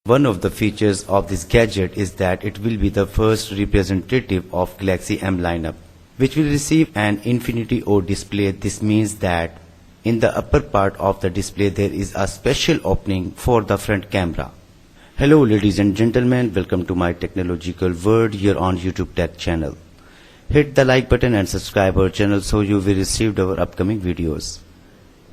One of the features of this gadget is that it will be the first representative of Galaxy M lineup, which will receive an Infinity O display. This means that in the upper part of the display there is a special opening for the front camera. Hello ladies and gentlemen, welcome to my technological world here on YouTube Tech channel. Hit the like button and subscribe our channel so you will receive our upcoming videos.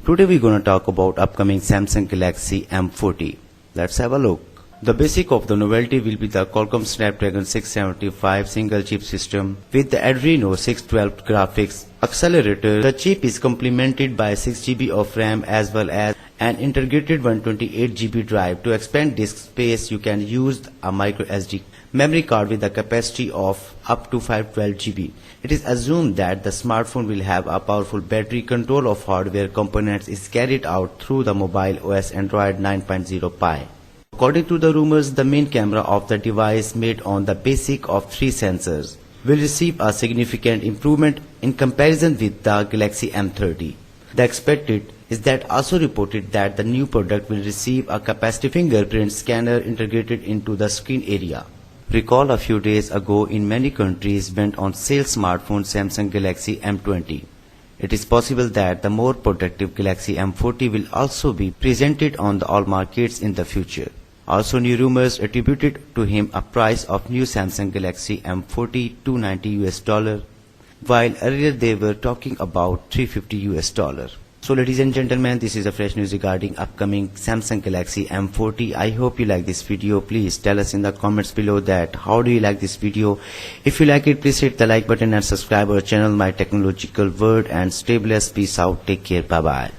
Today we're gonna talk about upcoming Samsung Galaxy M40. Let's have a look. The basic of the novelty will be the Qualcomm Snapdragon 675 single chip system with the Adreno 612 graphics accelerator. The chip is complemented by 6GB of RAM as well as an integrated 128GB drive. To expand disk space, you can use a micro SD memory card with a capacity of up to 512GB. It is assumed that the smartphone will have a powerful battery. Control of hardware components is carried out through the mobile OS Android 9.0 Pie. According to the rumors, the main camera of the device, made on the basic of 3 sensors, will receive a significant improvement in comparison with the Galaxy M30. The expected is that also reported that the new product will receive a capacitive fingerprint scanner integrated into the screen area. Recall a few days ago in many countries went on sale smartphone Samsung Galaxy M20. It is possible that the more productive Galaxy M40 will also be presented on the all markets in the future. Also, new rumors attributed to him a price of new Samsung Galaxy M40 $290, while earlier they were talking about $350. So ladies and gentlemen, this is a fresh news regarding upcoming Samsung Galaxy M40. I hope you like this video. Please tell us in the comments below that how do you like this video. If you like it, please hit the like button and subscribe our channel, My Technological World, and stay blessed. Peace out. Take care. Bye bye.